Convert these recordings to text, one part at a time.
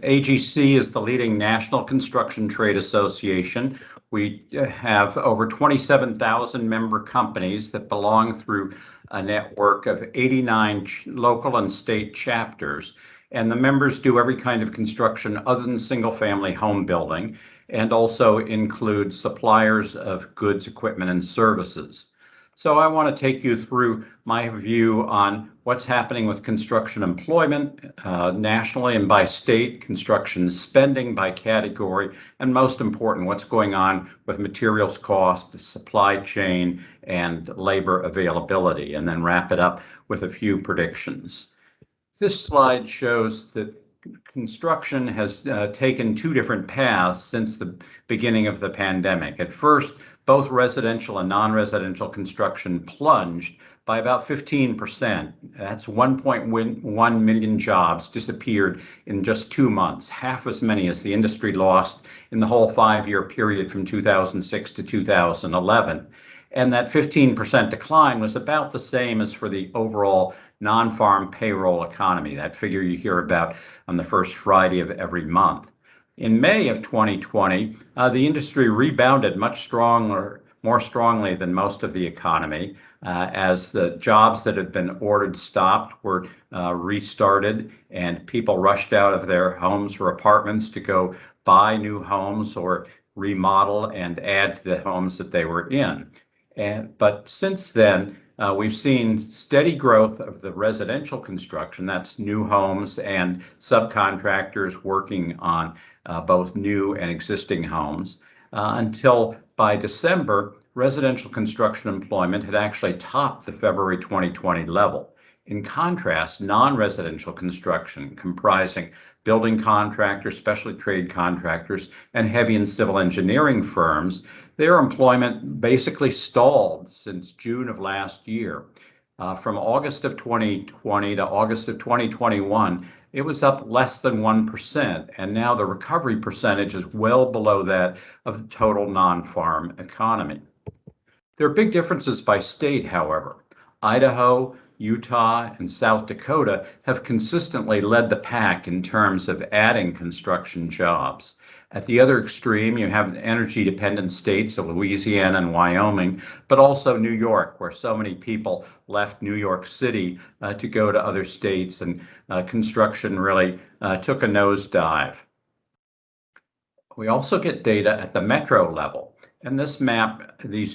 AGC is the leading national construction trade association. We have over 27,000 member companies that belong through a network of 89 local and state chapters. And the members do every kind of construction other than single-family home building, and also include suppliers of goods, equipment, and services. So I want to take you through my view on what's happening with construction employment nationally and by state, construction spending by category, and most important, what's going on with materials cost, the supply chain, and labor availability, and then wrap it up with a few predictions. This slide shows that construction has taken two different paths since the beginning of the pandemic. At first, both residential and non-residential construction plunged by about 15%. That's 1.1 million jobs disappeared in just 2 months, half as many as the industry lost in the whole 5-year period from 2006 to 2011. And that 15% decline was about the same as for the overall non-farm payroll economy, that figure you hear about on the first Friday of every month. In May of 2020, the industry rebounded more strongly than most of the economy, as the jobs that had been ordered stopped were restarted, and people rushed out of their homes or apartments to go buy new homes or remodel and add to the homes that they were in. But since then, we've seen steady growth of the residential construction, that's new homes and subcontractors working on both new and existing homes, until by December, residential construction employment had actually topped the February 2020 level. In contrast, non-residential construction, comprising building contractors, specialty trade contractors, and heavy and civil engineering firms, their employment basically stalled since June of last year. From August of 2020 to August of 2021, it was up less than 1%, and now the recovery percentage is well below that of the total non-farm economy. There are big differences by state, however. Idaho, Utah, and South Dakota have consistently led the pack in terms of adding construction jobs. At the other extreme, you have energy-dependent states of Louisiana and Wyoming, but also New York, where so many people left New York City to go to other states, and construction really took a nosedive. We also get data at the metro level. And this map, these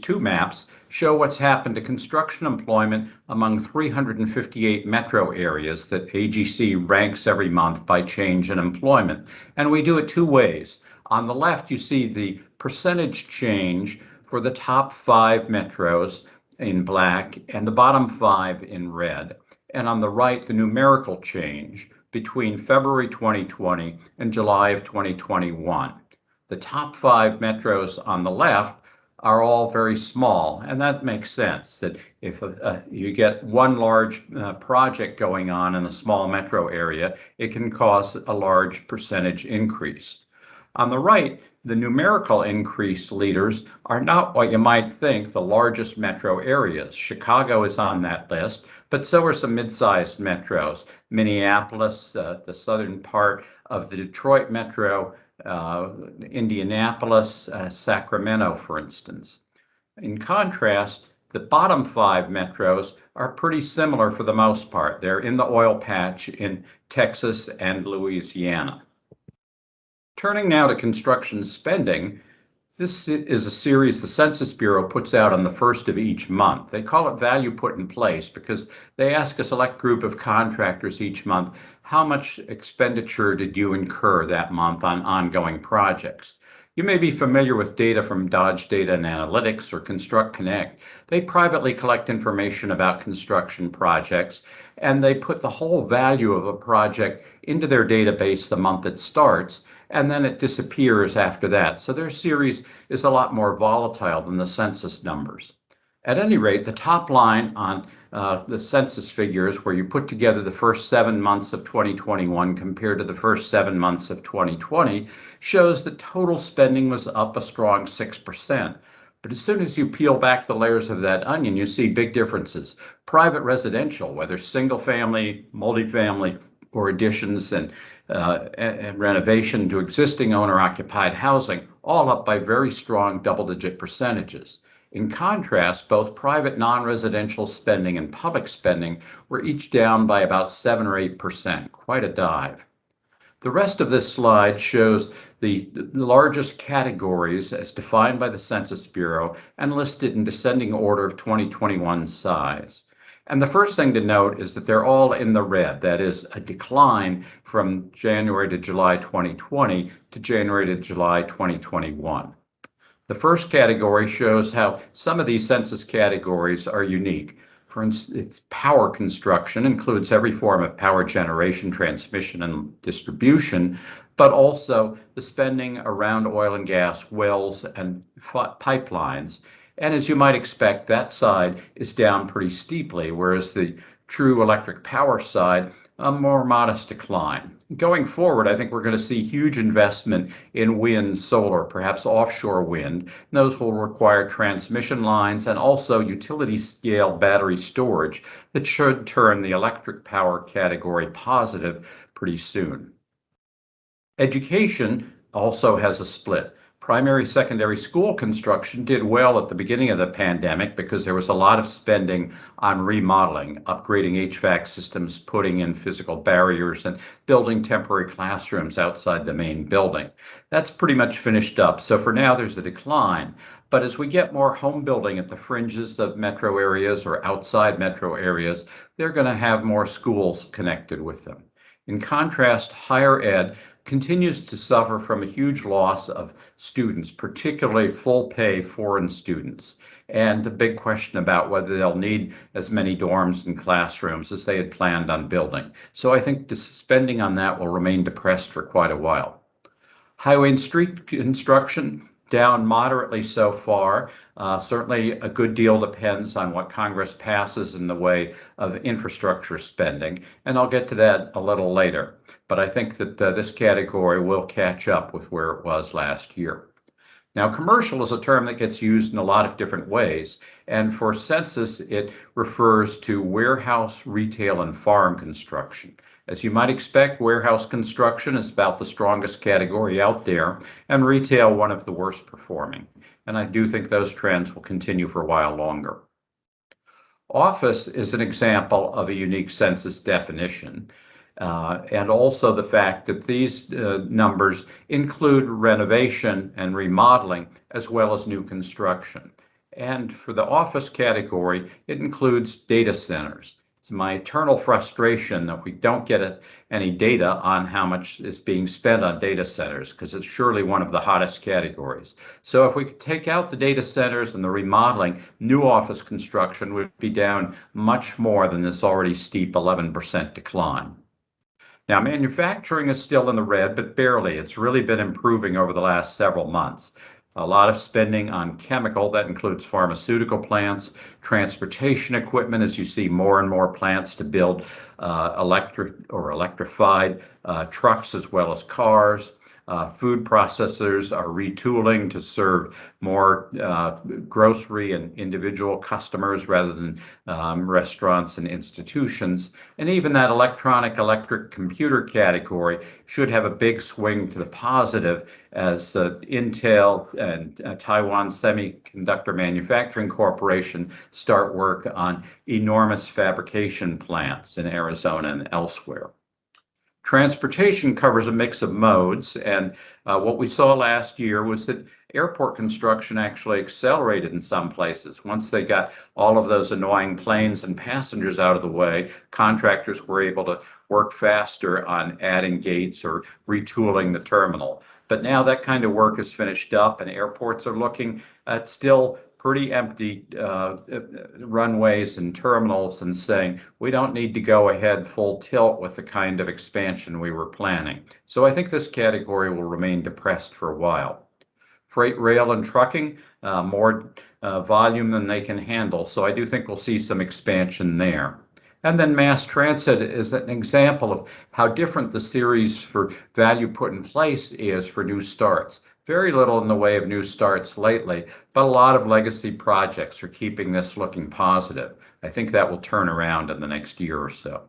two maps show what's happened to construction employment among 358 metro areas that AGC ranks every month by change in employment. And we do it two ways. On the left, you see the percentage change for the top 5 metros in black and the bottom 5 in red. And on the right, the numerical change between February 2020 and July of 2021. The top 5 metros on the left are all very small, and that makes sense, that if you get one large project going on in a small metro area, it can cause a large percentage increase. On the right, the numerical increase leaders are not what you might think the largest metro areas. Chicago is on that list, but so are some mid-sized metros. Minneapolis, the southern part of the Detroit metro, Indianapolis, Sacramento, for instance. In contrast, the bottom 5 metros are pretty similar for the most part. They're in the oil patch in Texas and Louisiana. Turning now to construction spending, this is a series the Census Bureau puts out on the first of each month. They call it Value Put in Place because they ask a select group of contractors each month, how much expenditure did you incur that month on ongoing projects? You may be familiar with data from Dodge Data and Analytics or Construct Connect. They privately collect information about construction projects, and they put the whole value of a project into their database the month it starts, and then it disappears after that. So their series is a lot more volatile than the census numbers. At any rate, the top line on the census figures, where you put together the first 7 months of 2021 compared to the first 7 months of 2020, shows that total spending was up a strong 6%. But as soon as you peel back the layers of that onion, you see big differences. Private residential, whether single family, multifamily, or additions and renovation to existing owner-occupied housing, all up by very strong double-digit percentages. In contrast, both private non-residential spending and public spending were each down by about 7 or 8%, quite a dive. The rest of this slide shows the largest categories as defined by the Census Bureau and listed in descending order of 2021 size. And the first thing to note is that they're all in the red. That is a decline from January to July 2020 to January to July 2021. The first category shows how some of these census categories are unique. For instance, power construction includes every form of power generation, transmission, and distribution, but also the spending around oil and gas wells and pipelines. And as you might expect, that side is down pretty steeply, whereas the true electric power side, a more modest decline. Going forward, I think we're going to see huge investment in wind, solar, perhaps offshore wind. And those will require transmission lines and also utility scale battery storage that should turn the electric power category positive pretty soon. Education also has a split. Primary, secondary school construction did well at the beginning of the pandemic because there was a lot of spending on remodeling, upgrading HVAC systems, putting in physical barriers, and building temporary classrooms outside the main building. That's pretty much finished up. So for now, there's a decline. But as we get more home building at the fringes of metro areas or outside metro areas, they're going to have more schools connected with them. In contrast, higher ed continues to suffer from a huge loss of students, particularly full-pay foreign students, and a big question about whether they'll need as many dorms and classrooms as they had planned on building. So I think the spending on that will remain depressed for quite a while. Highway and street construction down moderately so far. Certainly a good deal depends on what Congress passes in the way of infrastructure spending, and I'll get to that a little later. But I think that this category will catch up with where it was last year. Now, commercial is a term that gets used in a lot of different ways, and for census, it refers to warehouse, retail, and farm construction. As you might expect, warehouse construction is about the strongest category out there, and retail one of the worst performing. And I do think those trends will continue for a while longer. Office is an example of a unique census definition, and also the fact that these numbers include renovation and remodeling as well as new construction. And for the office category, it includes data centers. It's my eternal frustration that we don't get any data on how much is being spent on data centers, because it's surely one of the hottest categories. So if we could take out the data centers and the remodeling, new office construction would be down much more than this already steep 11% decline. Now, manufacturing is still in the red, but barely. It's really been improving over the last several months. A lot of spending on chemical, that includes pharmaceutical plants, transportation equipment, as you see more and more plants to build electric or electrified trucks as well as cars. Food processors are retooling to serve more grocery and individual customers rather than restaurants and institutions. And even that electric computer category should have a big swing to the positive as Intel and Taiwan Semiconductor Manufacturing Corporation start work on enormous fabrication plants in Arizona and elsewhere. Transportation covers a mix of modes, and what we saw last year was that airport construction actually accelerated in some places. Once they got all of those annoying planes and passengers out of the way, contractors were able to work faster on adding gates or retooling the terminal. But now that kind of work is finished up, and airports are looking at still pretty empty runways and terminals and saying, we don't need to go ahead full tilt with the kind of expansion we were planning. So I think this category will remain depressed for a while. Freight, rail, and trucking, more volume than they can handle. So I do think we'll see some expansion there. And then mass transit is an example of how different the series for value put in place is for new starts. Very little in the way of new starts lately, but a lot of legacy projects are keeping this looking positive. I think that will turn around in the next year or so.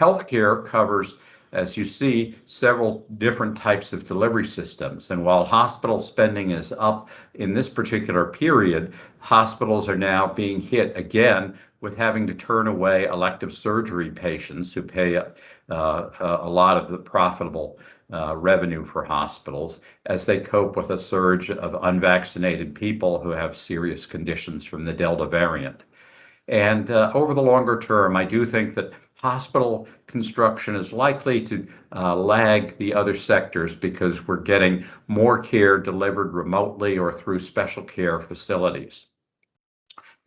Healthcare covers, as you see, several different types of delivery systems. And while hospital spending is up in this particular period, hospitals are now being hit again with having to turn away elective surgery patients who pay a lot of the profitable revenue for hospitals as they cope with a surge of unvaccinated people who have serious conditions from the Delta variant. And over the longer term, I do think that hospital construction is likely to lag the other sectors because we're getting more care delivered remotely or through special care facilities.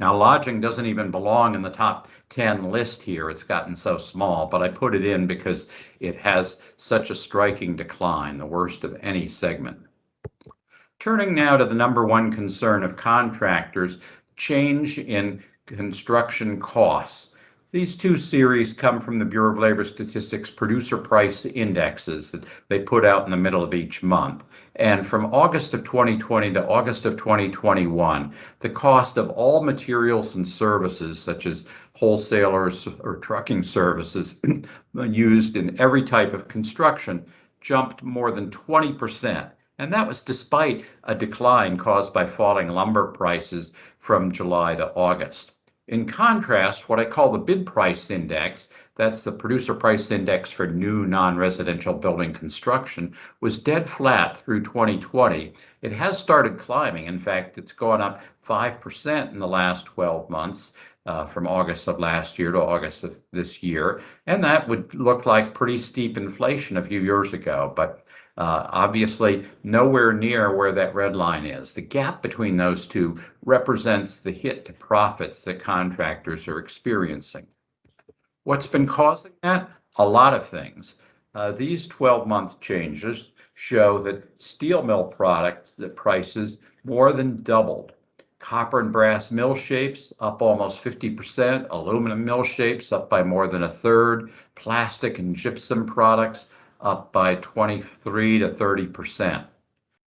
Now, lodging doesn't even belong in the top 10 list here. It's gotten so small, but I put it in because it has such a striking decline, the worst of any segment. Turning now to the number one concern of contractors, change in construction costs. These two series come from the Bureau of Labor Statistics producer price indexes that they put out in the middle of each month. And from August of 2020 to August of 2021, the cost of all materials and services, such as wholesalers or trucking services used in every type of construction, jumped more than 20%. And that was despite a decline caused by falling lumber prices from July to August. In contrast, what I call the bid price index, that's the producer price index for new non-residential building construction, was dead flat through 2020. It has started climbing. In fact, it's gone up 5% in the last 12 months, from August of last year to August of this year. And that would look like pretty steep inflation a few years ago, but obviously nowhere near where that red line is. The gap between those two represents the hit to profits that contractors are experiencing. What's been causing that? A lot of things. These 12-month changes show that steel mill product prices more than doubled. Copper and brass mill shapes up almost 50%, aluminum mill shapes up by more than a third, plastic and gypsum products up by 23 to 30%.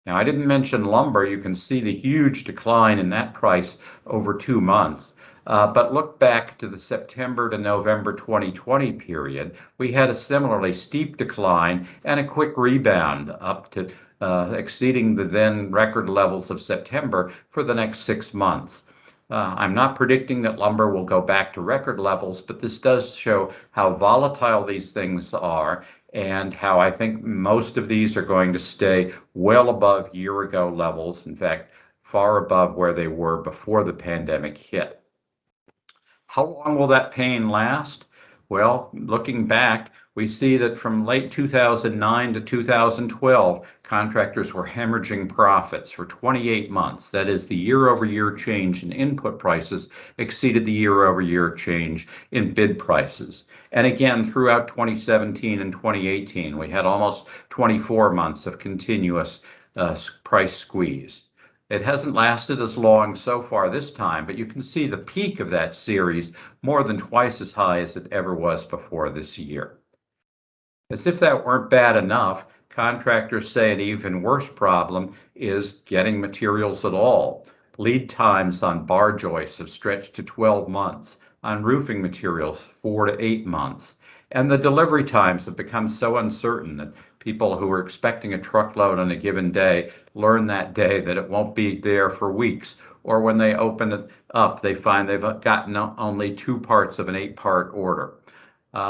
Now, I didn't mention lumber. You can see the huge decline in that price over 2 months. But look back to the September to November 2020 period. We had a similarly steep decline and a quick rebound up to exceeding the then record levels of September for the next 6 months. I'm not predicting that lumber will go back to record levels, but this does show how volatile these things are and how I think most of these are going to stay well above year-ago levels, in fact, far above where they were before the pandemic hit. How long will that pain last? Well, looking back, we see that from late 2009 to 2012, contractors were hemorrhaging profits for 28 months. That is, the year-over-year change in input prices exceeded the year-over-year change in bid prices. And again, throughout 2017 and 2018, we had almost 24 months of continuous price squeeze. It hasn't lasted as long so far this time, but you can see the peak of that series more than twice as high as it ever was before this year. As if that weren't bad enough, contractors say an even worse problem is getting materials at all. Lead times on bar joists have stretched to 12 months, on roofing materials 4 to 8 months, and the delivery times have become so uncertain that people who are expecting a truckload on a given day learn that day that it won't be there for weeks, or when they open it up, they find they've gotten only 2 parts of an 8-part order.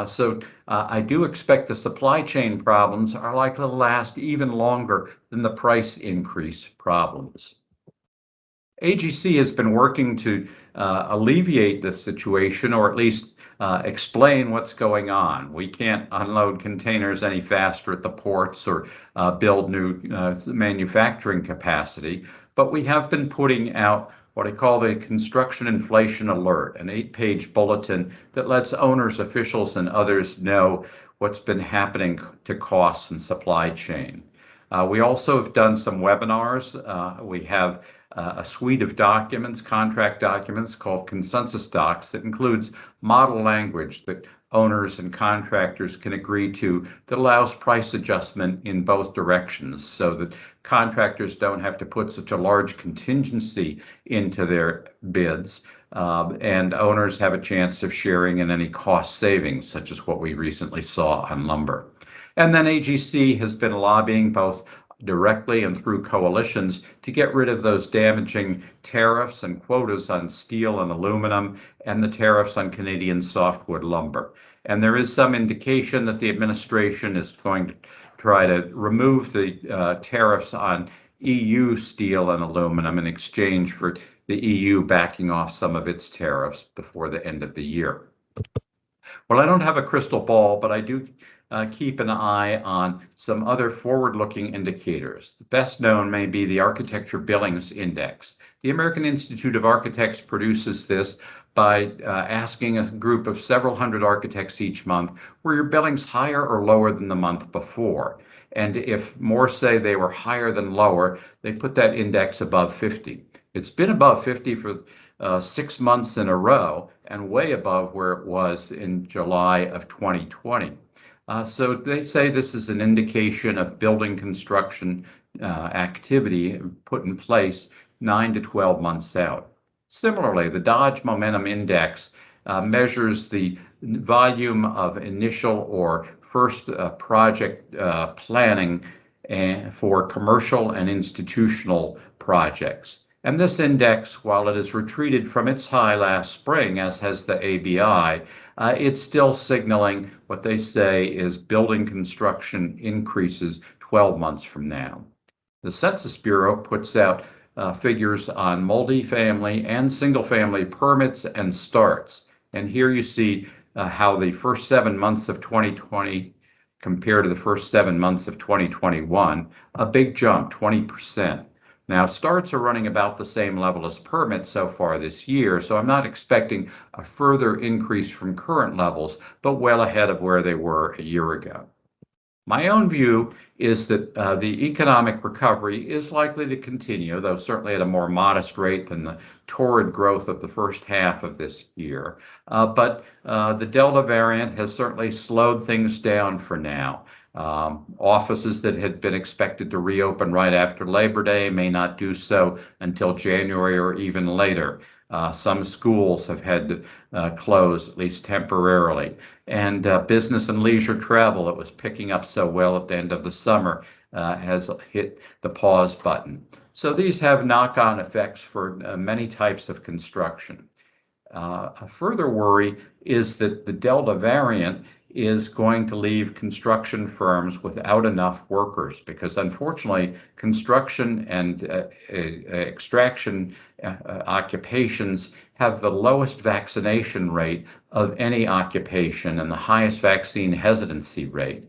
So I do expect the supply chain problems are likely to last even longer than the price increase problems. AGC has been working to alleviate this situation, or at least explain what's going on. We can't unload containers any faster at the ports or build new manufacturing capacity, but we have been putting out what I call the Construction Inflation Alert, an 8-page bulletin that lets owners, officials, and others know what's been happening to costs and supply chain. We also have done some webinars. We have a suite of documents, contract documents called consensus docs that includes model language that owners and contractors can agree to that allows price adjustment in both directions so that contractors don't have to put such a large contingency into their bids, and owners have a chance of sharing in any cost savings, such as what we recently saw on lumber. And then AGC has been lobbying both directly and through coalitions to get rid of those damaging tariffs and quotas on steel and aluminum and the tariffs on Canadian softwood lumber. And there is some indication that the administration is going to try to remove the tariffs on EU steel and aluminum in exchange for the EU backing off some of its tariffs before the end of the year. Well, I don't have a crystal ball, but I do keep an eye on some other forward-looking indicators. The best known may be the Architecture Billings Index. The American Institute of Architects produces this by asking a group of several hundred architects each month, were your billings higher or lower than the month before? And if more say they were higher than lower, they put that index above 50. It's been above 50 for 6 months in a row and way above where it was in July of 2020. So they say this is an indication of building construction activity put in place 9 to 12 months out. Similarly, the Dodge Momentum Index measures the volume of initial or first project planning for commercial and institutional projects. And this index, while it has retreated from its high last spring, as has the ABI, it's still signaling what they say is building construction increases 12 months from now. The Census Bureau puts out figures on multifamily and single-family permits and starts. And here you see how the first 7 months of 2020 compared to the first 7 months of 2021, a big jump, 20%. Now, starts are running about the same level as permits so far this year, so I'm not expecting a further increase from current levels, but well ahead of where they were a year ago. My own view is that the economic recovery is likely to continue, though certainly at a more modest rate than the torrid growth of the first half of this year. But the Delta variant has certainly slowed things down for now. Offices that had been expected to reopen right after Labor Day may not do so until January or even later. Some schools have had to close, at least temporarily. And business and leisure travel that was picking up so well at the end of the summer has hit the pause button. So these have knock-on effects for many types of construction. A further worry is that the Delta variant is going to leave construction firms without enough workers because unfortunately construction and extraction occupations have the lowest vaccination rate of any occupation and the highest vaccine hesitancy rate.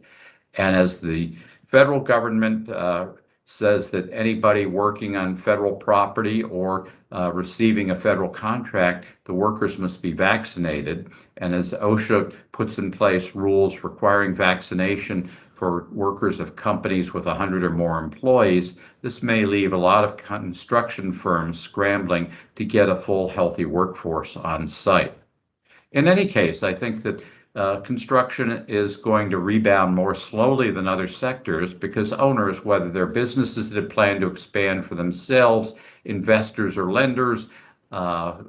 And as the federal government says that anybody working on federal property or receiving a federal contract, the workers must be vaccinated. And as OSHA puts in place rules requiring vaccination for workers of companies with 100 or more employees, this may leave a lot of construction firms scrambling to get a full healthy workforce on site. In any case, I think that construction is going to rebound more slowly than other sectors because owners, whether they're businesses that plan to expand for themselves, investors or lenders,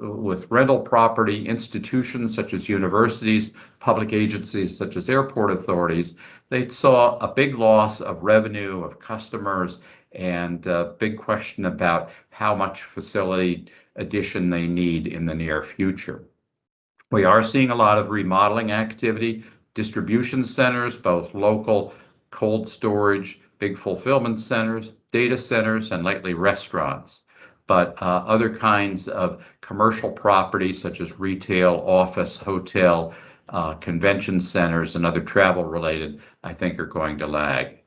with rental property, institutions such as universities, public agencies such as airport authorities, they saw a big loss of revenue, of customers, and a big question about how much facility addition they need in the near future. We are seeing a lot of remodeling activity, distribution centers, both local cold storage, big fulfillment centers, data centers, and lately restaurants. But other kinds of commercial property such as retail, office, hotel, convention centers, and other travel related, I think are going to lag.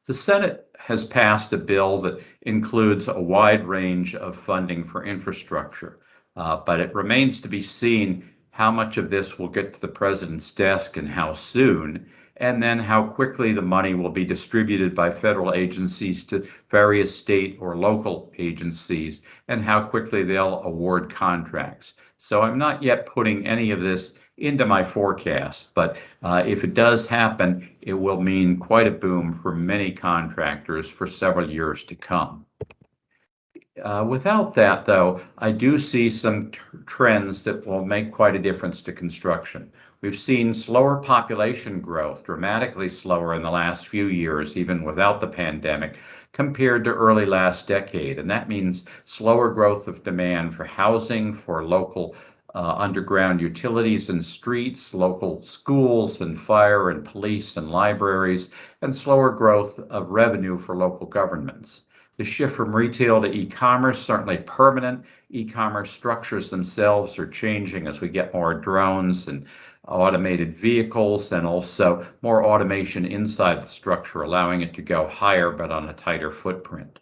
The Senate has passed a bill that includes a wide range of funding for infrastructure. But it remains to be seen how much of this will get to the president's desk and how soon. and then how quickly the money will be distributed by federal agencies to various state or local agencies, and how quickly they'll award contracts. So I'm not yet putting any of this into my forecast, but if it does happen, it will mean quite a boom for many contractors for several years to come. Without that, though, I do see some trends that will make quite a difference to construction. We've seen slower population growth, dramatically slower in the last few years, even without the pandemic, compared to early last decade. And that means slower growth of demand for housing, for local underground utilities and streets, local schools and fire and police and libraries, and slower growth of revenue for local governments. The shift from retail to e-commerce, certainly permanent. E-commerce structures themselves are changing as we get more drones and automated vehicles, and also more automation inside the structure, allowing it to go higher but on a tighter footprint.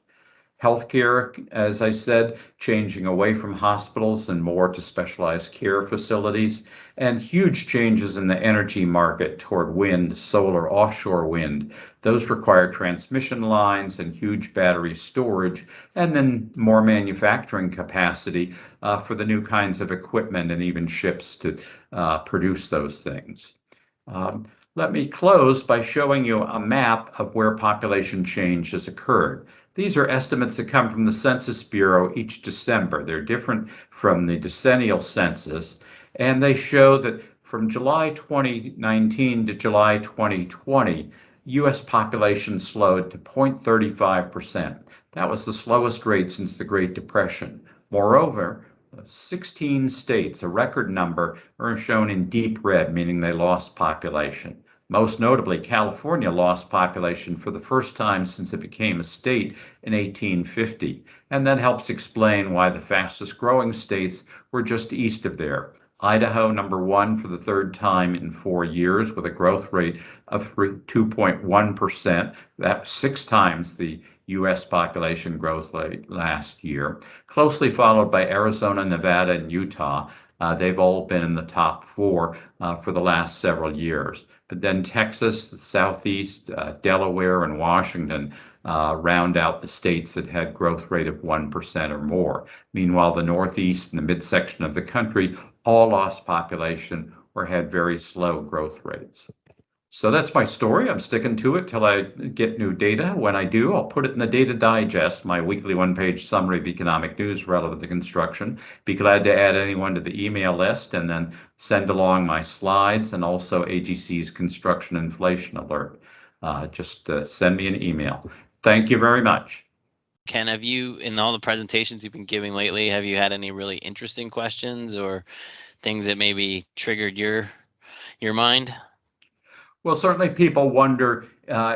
Healthcare, as I said, changing away from hospitals and more to specialized care facilities, and huge changes in the energy market toward wind, solar, offshore wind. Those require transmission lines and huge battery storage, and then more manufacturing capacity for the new kinds of equipment and even ships to produce those things. Let me close by showing you a map of where population change has occurred. These are estimates that come from the Census Bureau each December. They're different from the decennial census, and they show that from July 2019 to July 2020, U.S. population slowed to 0.35%. That was the slowest rate since the Great Depression. Moreover, 16 states, a record number, are shown in deep red, meaning they lost population. Most notably, California lost population for the first time since it became a state in 1850. And that helps explain why the fastest growing states were just east of there. Idaho, number one for the third time in 4 years with a growth rate of 2.1%. That's 6 times the U.S. population growth rate last year. Closely followed by Arizona, Nevada, and Utah. They've all been in the top 4 for the last several years. But then Texas, the Southeast, Delaware, and Washington round out the states that had growth rate of 1% or more. Meanwhile, the Northeast and the midsection of the country all lost population or had very slow growth rates. So that's my story. I'm sticking to it till I get new data. When I do, I'll put it in the Data Digest, my weekly one-page summary of economic news relevant to construction. Be glad to add anyone to the email list and then send along my slides and also AGC's construction inflation alert. Just send me an email. Thank you very much. Ken, have you, in all the presentations you've been giving lately, have you had any really interesting questions or things that maybe triggered your mind? Well, certainly people wonder,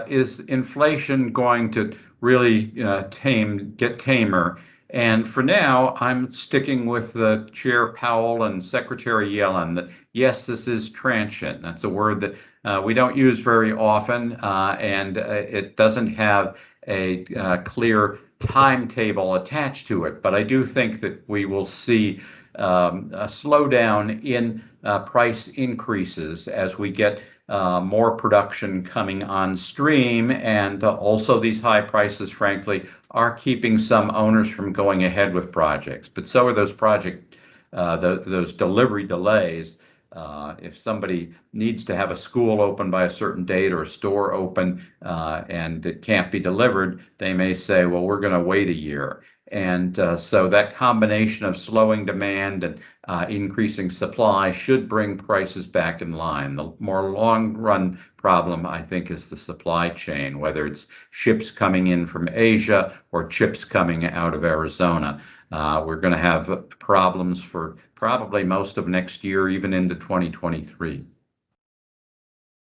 is inflation going to really get tamer? And for now, I'm sticking with the Chair Powell and Secretary Yellen that yes, this is transient. That's a word that we don't use very often, and it doesn't have a clear timetable attached to it. But I do think that we will see a slowdown in price increases as we get more production coming on stream, and also these high prices, frankly, are keeping some owners from going ahead with projects. But so are those those delivery delays. If somebody needs to have a school open by a certain date or a store open and it can't be delivered, they may say, well, we're going to wait a year. And so that combination of slowing demand and increasing supply should bring prices back in line. The more long-run problem, I think, is the supply chain, whether it's ships coming in from Asia or chips coming out of Arizona. We're going to have problems for probably most of next year, even into 2023.